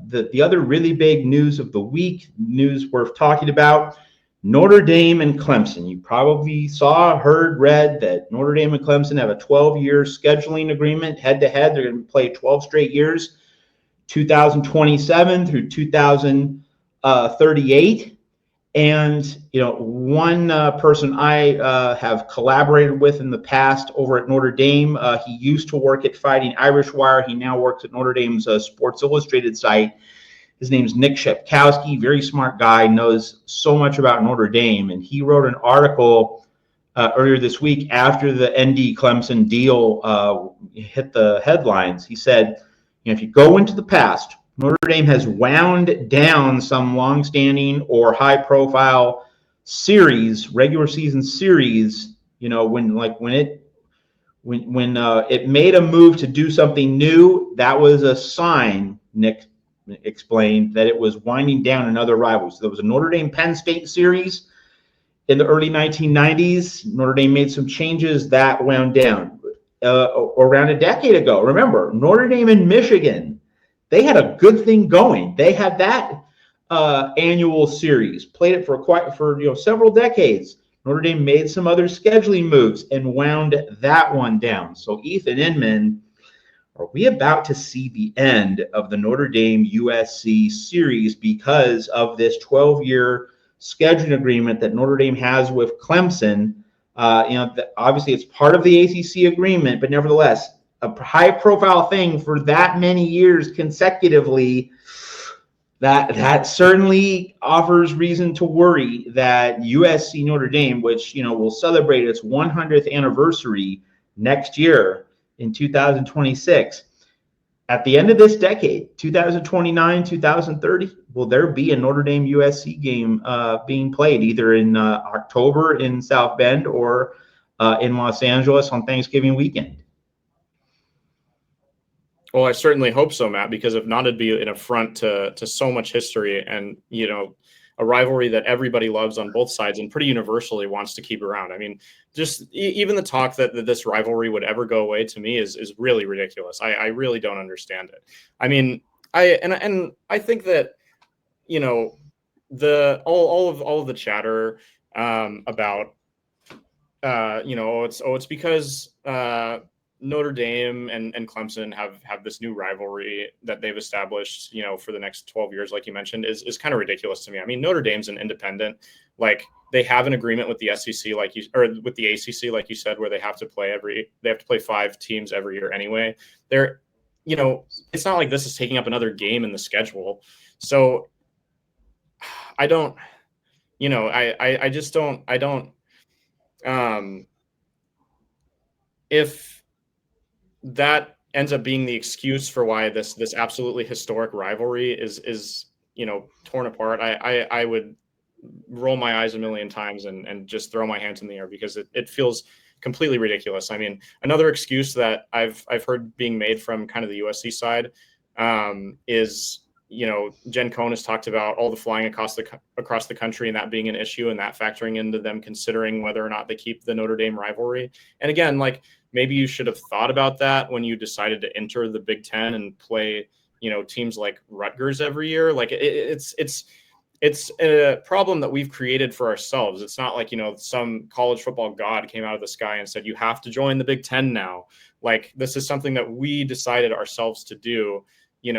The other really big news of the week, news worth talking about, Notre Dame and Clemson. You probably saw, heard, read that Notre Dame and Clemson have a 12-year scheduling agreement head-to-head. They're going to play 12 straight years, 2027 through 2038. And, one person I have collaborated with in the past over at Notre Dame, he used to work at Fighting Irish Wire. He now works at Notre Dame's Sports Illustrated site. His name's Nick Shepkowski, very smart guy, knows so much about Notre Dame. And he wrote an article earlier this week after the ND Clemson deal hit the headlines. He said, if you go into the past, Notre Dame has wound down some longstanding or high-profile series, regular season series. When it made a move to do something new, that was a sign. Nick explained that it was winding down another rivalry. So there was a Notre Dame Penn State series in the early 1990s. Notre Dame made some changes that wound down. Around a decade ago, remember, Notre Dame and Michigan, they had a good thing going. They had that annual series, played it for several decades. Notre Dame made some other scheduling moves and wound that one down. So Ethan Inman, are we about to see the end of the Notre Dame USC series because of this 12-year scheduling agreement that Notre Dame has with Clemson? Obviously it's part of the ACC agreement, but nevertheless, a high-profile thing for that many years consecutively, that certainly offers reason to worry that USC Notre Dame, which will celebrate its 100th anniversary next year in 2026, at the end of this decade, 2029, 2030, will there be a Notre Dame USC game being played either in October in South Bend or in Los Angeles on Thanksgiving weekend? Well, I certainly hope so, Matt, because if not, it'd be an affront to so much history and, a rivalry that everybody loves on both sides and pretty universally wants to keep around. I mean, just even the talk that this rivalry would ever go away to me is really ridiculous. I really don't understand it. I mean, I think that, all of the chatter about, it's because Notre Dame and Clemson have this new rivalry that they've established, for the next 12 years, like you mentioned, is kind of ridiculous to me. I mean, Notre Dame's an independent, they have an agreement with the SEC, with the ACC, like you said, where they have to play 5 teams every year anyway. It's not like this is taking up another game in the schedule. So I don't, if that ends up being the excuse for why this absolutely historic rivalry is torn apart, I would roll my eyes a million times and just throw my hands in the air because it feels completely ridiculous. I mean, another excuse that I've heard being made from kind of the USC side is, Jen Cohn has talked about all the flying across the country and that being an issue and that factoring into them considering whether or not they keep the Notre Dame rivalry. And again, maybe you should have thought about that when you decided to enter the Big Ten and play, teams like Rutgers every year. It's a problem that we've created for ourselves. It's not like, some college football god came out of the sky and said, you have to join the Big Ten now. This is something that we decided ourselves to do, we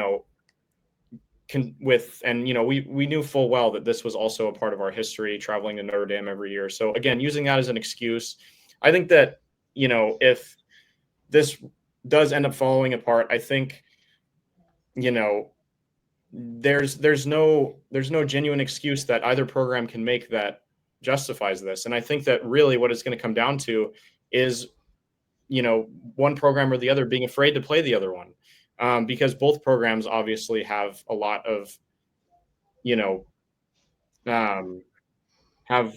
knew full well that this was also a part of our history, traveling to Notre Dame every year. So again, using that as an excuse, I think that, if this does end up falling apart, I think, there's no genuine excuse that either program can make that justifies this. And I think that really what it's going to come down to is, one program or the other being afraid to play the other one. Because both programs obviously have a lot of, have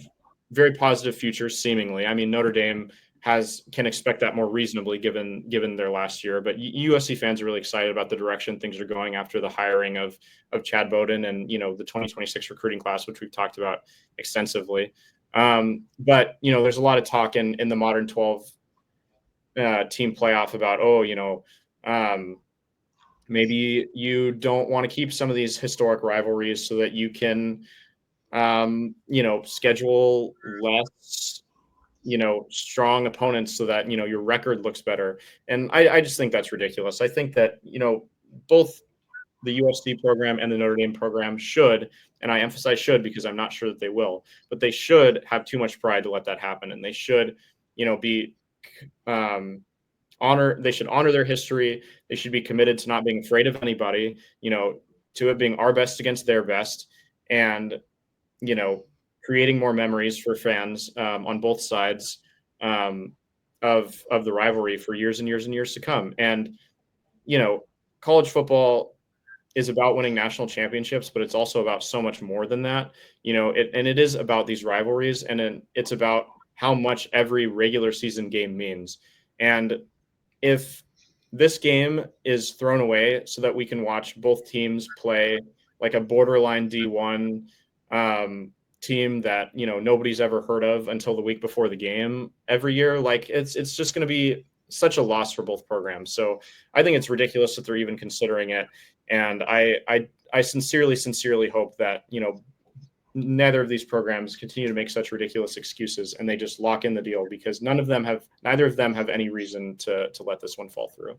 very positive futures seemingly. I mean, Notre Dame can expect that more reasonably given their last year, but USC fans are really excited about the direction things are going after the hiring of Chad Bowden and, the 2026 recruiting class, which we've talked about extensively. But, there's a lot of talk in the modern 12 team playoff about, Maybe you don't want to keep some of these historic rivalries so that you can, schedule less, strong opponents so that, your record looks better. And I just think that's ridiculous. I think that, both the USC program and the Notre Dame program should, and I emphasize should because I'm not sure that they will, but they should have too much pride to let that happen. And they should, be um, they should honor their history. They should be committed to not being afraid of anybody, to it being our best against their best, and, you know, creating more memories for fans on both sides of the rivalry for years and years and years to come. And, college football is about winning national championships, but it's also about so much more than that. It is about these rivalries, and it's about how much every regular season game means. And if this game is thrown away so that we can watch both teams play like a borderline D1 team that nobody's ever heard of until the week before the game every year, like it's just going to be such a loss for both programs. So I think it's ridiculous that they're even considering it, and I sincerely hope that neither of these programs continue to make such ridiculous excuses and they just lock in the deal, because neither of them have any reason to let this one fall through.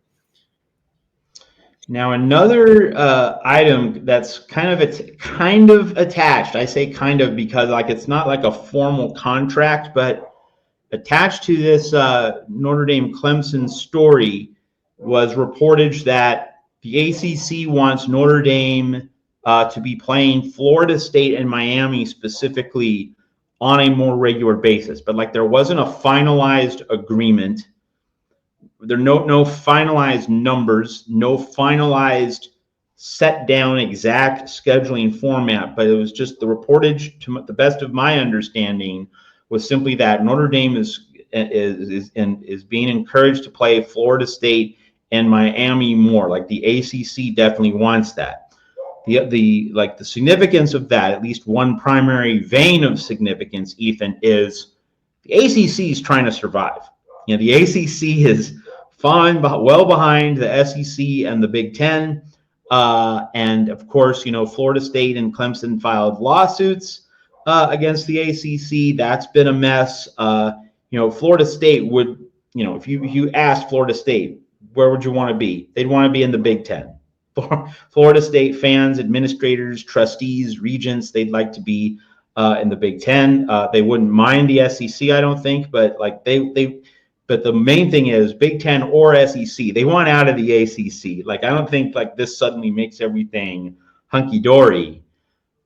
Now, another item that's kind of attached. I say kind of because like it's not like a formal contract, but attached to this Notre Dame Clemson story was reportage that the ACC wants Notre Dame to be playing Florida State and Miami specifically on a more regular basis. But like there wasn't a finalized agreement. There are no finalized numbers, no finalized set down exact scheduling format, but it was just the reportage, to the best of my understanding, was simply that Notre Dame is being encouraged to play Florida State and Miami more. Like the ACC definitely wants that. The significance of that, at least one primary vein of significance, Ethan, is the ACC is trying to survive. The ACC is falling well behind the SEC and the Big Ten. And of course, Florida State and Clemson filed lawsuits against the ACC. That's been a mess. Florida State would, if you asked Florida State, where would you want to be? They'd want to be in the Big Ten. Florida State fans, administrators, trustees, regents, they'd like to be in the Big Ten. They wouldn't mind the SEC, I don't think, but like but the main thing is Big Ten or SEC. They want out of the ACC. Like I don't think like this suddenly makes everything hunky dory.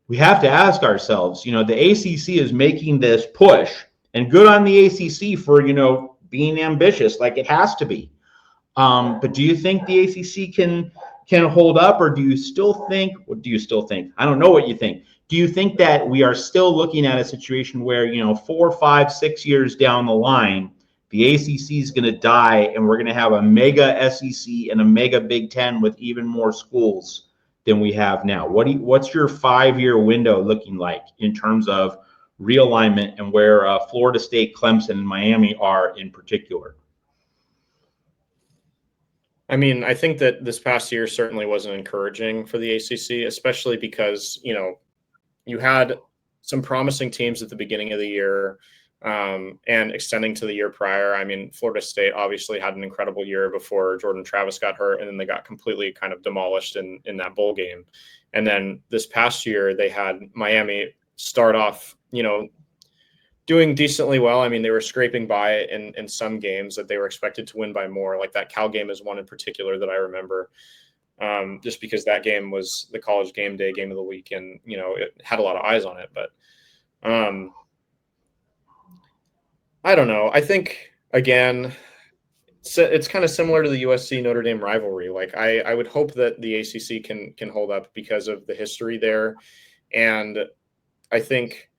We have to ask ourselves, the ACC is making this push, and good on the ACC for being ambitious, like it has to be. But do you think the ACC can hold up, or do you still think? What do you still think? I don't know what you think. Do you think that we are still looking at a situation where 4, 5, 6 years down the line, the ACC is going to die, and we're going to have a mega SEC and a mega Big Ten with even more schools than we have now? What's your 5-year window looking like in terms of realignment and where Florida State, Clemson, and Miami are in particular? I mean, I think that this past year certainly wasn't encouraging for the ACC, especially because, you had some promising teams at the beginning of the year and extending to the year prior. I mean, Florida State obviously had an incredible year before Jordan Travis got hurt, and then they got completely kind of demolished in that bowl game. And then this past year, they had Miami start off, doing decently well. I mean, they were scraping by in some games that they were expected to win by more. Like that Cal game is one in particular that I remember, just because that game was the college game day game of the week, and it had a lot of eyes on it. But I don't know. I think again, it's kind of similar to the USC Notre Dame rivalry. Like I would hope that the ACC can hold up because of the history there, and I think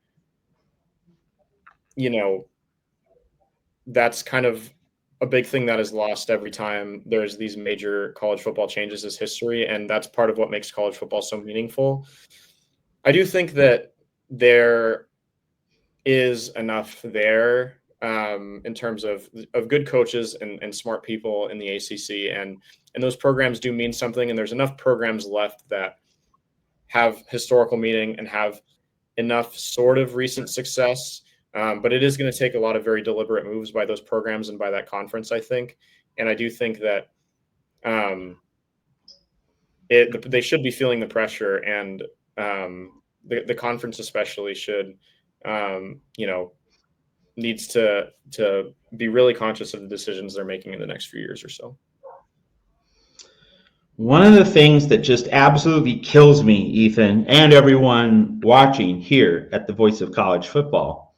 that's kind of a big thing that is lost every time there's these major college football changes is history. And that's part of what makes college football so meaningful. I do think that there is enough there in terms of good coaches and smart people in the ACC, and those programs do mean something. And there's enough programs left that have historical meaning and have enough sort of recent success. But it is going to take a lot of very deliberate moves by those programs and by that conference, I think. And I do think that they should be feeling the pressure, and the conference especially should, needs to be really conscious of the decisions they're making in the next few years or so. One of the things that just absolutely kills me, Ethan, and everyone watching here at the Voice of College Football,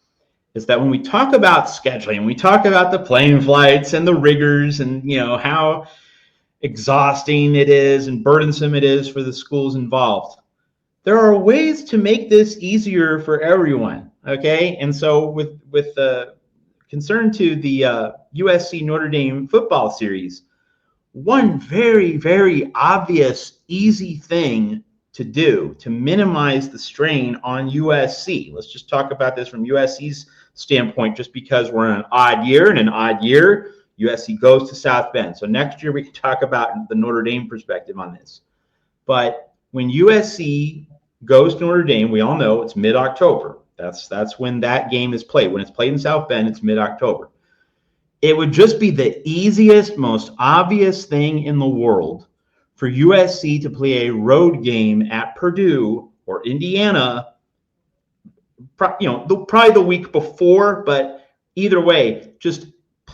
is that when we talk about scheduling, we talk about the plane flights and the rigors and, how exhausting it is and burdensome it is for the schools involved. There are ways to make this easier for everyone, okay? And so with concern to the USC Notre Dame football series, one very, very obvious, easy thing to do to minimize the strain on USC. Let's just talk about this from USC's standpoint, just because we're in an odd year. In an odd year, USC goes to South Bend. So next year we can talk about the Notre Dame perspective on this. But when USC goes to Notre Dame, we all know it's mid-October. That's when that game is played. When it's played in South Bend, it's mid-October. It would just be the easiest, most obvious thing in the world for USC to play a road game at Purdue or Indiana, probably the week before, but either way, just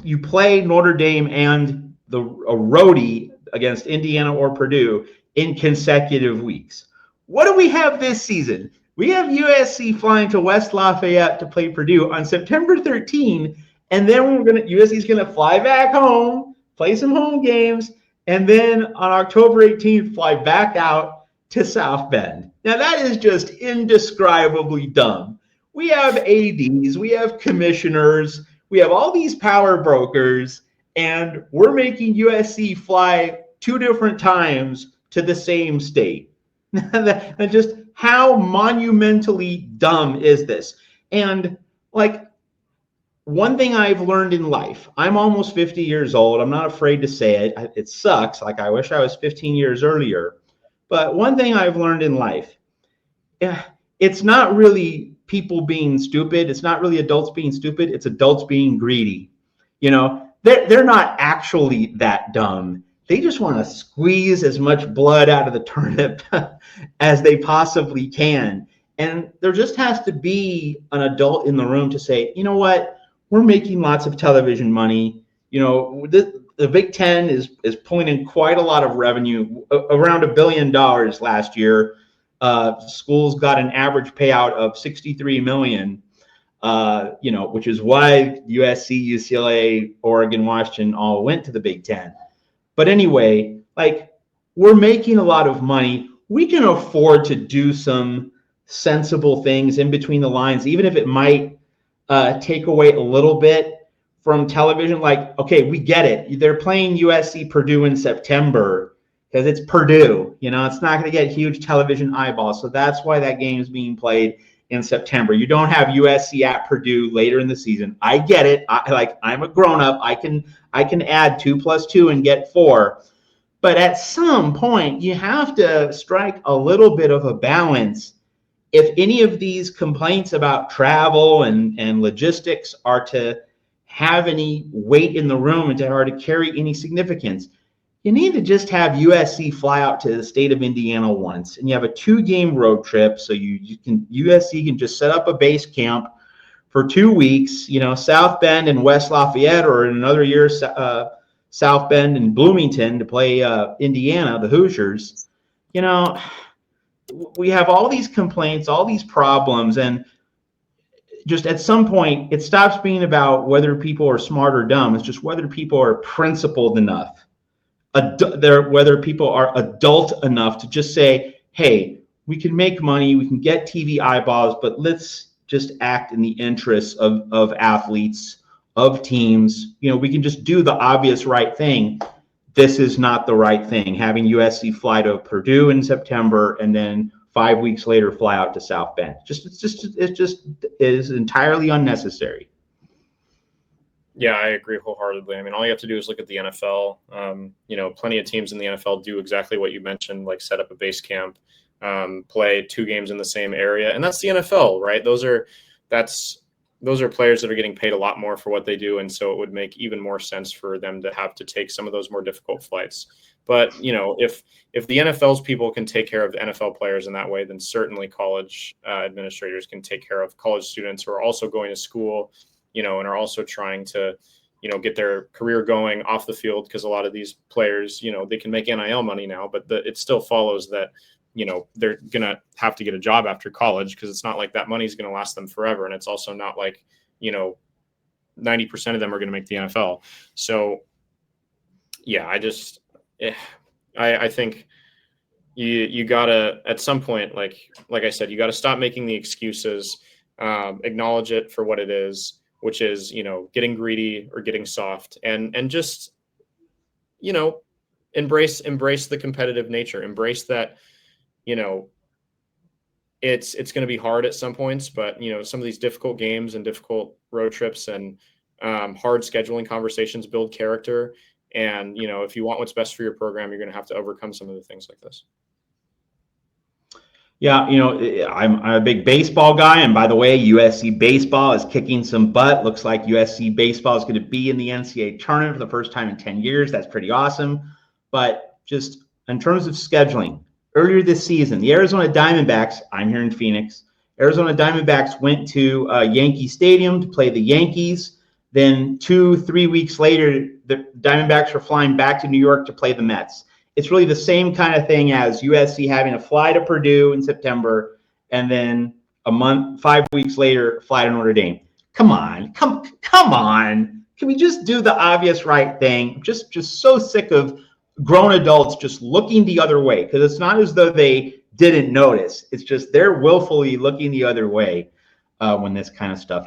you play Notre Dame and a roadie against Indiana or Purdue in consecutive weeks. What do we have this season? We have USC flying to West Lafayette to play Purdue on September 13, and then USC's gonna fly back home, play some home games, and then on October 18th, fly back out to South Bend. Now that is just indescribably dumb. We have ADs, we have commissioners, we have all these power brokers, and we're making USC fly 2 different times to the same state. And just how monumentally dumb is this? And one thing I've learned in life, I'm almost 50 years old. I'm not afraid to say it. It sucks. I wish I was 15 years earlier. But one thing I've learned in life, it's not really people being stupid. It's not really adults being stupid. It's adults being greedy. They're not actually that dumb. They just want to squeeze as much blood out of the turnip as they possibly can. And there just has to be an adult in the room to say, you know what? We're making lots of television money. The Big Ten is pulling in quite a lot of revenue, around $1 billion last year. Schools got an average payout of $63 million, which is why USC, UCLA, Oregon, Washington all went to the Big Ten. But anyway, we're making a lot of money. We can afford to do some sensible things in between the lines, even if it might take away a little bit from television. Okay, we get it. They're playing USC Purdue in September because it's Purdue. It's not going to get huge television eyeballs. So that's why that game is being played in September. You don't have USC at Purdue later in the season. I get it. I'm a grown-up. I can add 2 + 2 and get 4. But at some point, you have to strike a little bit of a balance. If any of these complaints about travel and logistics are to have any weight in the room and are to carry any significance, you need to just have USC fly out to the state of Indiana once, and you have a 2-game road trip. So USC can just set up a base camp for 2 weeks, South Bend and West Lafayette, or in another year, South Bend and Bloomington to play Indiana, the Hoosiers. We have all these complaints, all these problems, and just at some point, it stops being about whether people are smart or dumb. It's just whether people are principled enough, whether people are adult enough to just say, hey, we can make money, we can get TV eyeballs, but let's just act in the interests of athletes, of teams. We can just do the obvious right thing. This is not the right thing. Having USC fly to Purdue in September and then 5 weeks later fly out to South Bend. It just is entirely unnecessary. Yeah, I agree wholeheartedly. I mean, all you have to do is look at the NFL. Plenty of teams in the NFL do exactly what you mentioned, like set up a base camp, play 2 games in the same area, and that's the NFL, right? Those are players that are getting paid a lot more for what they do, and so it would make even more sense for them to have to take some of those more difficult flights. But if the NFL's people can take care of the NFL players in that way, then certainly college administrators can take care of college students who are also going to school, and are also trying to, get their career going off the field, because a lot of these players, they can make NIL money now, but it still follows that, they're going to have to get a job after college, because it's not like that money is going to last them forever. And it's also not like, 90% of them are going to make the NFL. So, yeah, I think you gotta, at some point, like I said, you gotta stop making the excuses, acknowledge it for what it is, which is, getting greedy or getting soft, and just, embrace the competitive nature, embrace that, it's going to be hard at some points, but some of these difficult games and difficult road trips and hard scheduling conversations build character. And, if you want what's best for your program, you're going to have to overcome some of the things like this. Yeah, I'm a big baseball guy. And by the way, USC baseball is kicking some butt. Looks like USC baseball is going to be in the NCAA tournament for the first time in 10 years. That's pretty awesome. But just in terms of scheduling, earlier this season, the Arizona Diamondbacks, I'm here in Phoenix, Arizona Diamondbacks went to Yankee Stadium to play the Yankees. Then 2-3 weeks later, the Diamondbacks were flying back to New York to play the Mets. It's really the same kind of thing as USC having to fly to Purdue in September, and then 5 weeks later, fly to Notre Dame. Come on. Can we just do the obvious right thing? Just so sick of grown adults just looking the other way, because it's not as though they didn't notice. It's just they're willfully looking the other way when this kind of stuff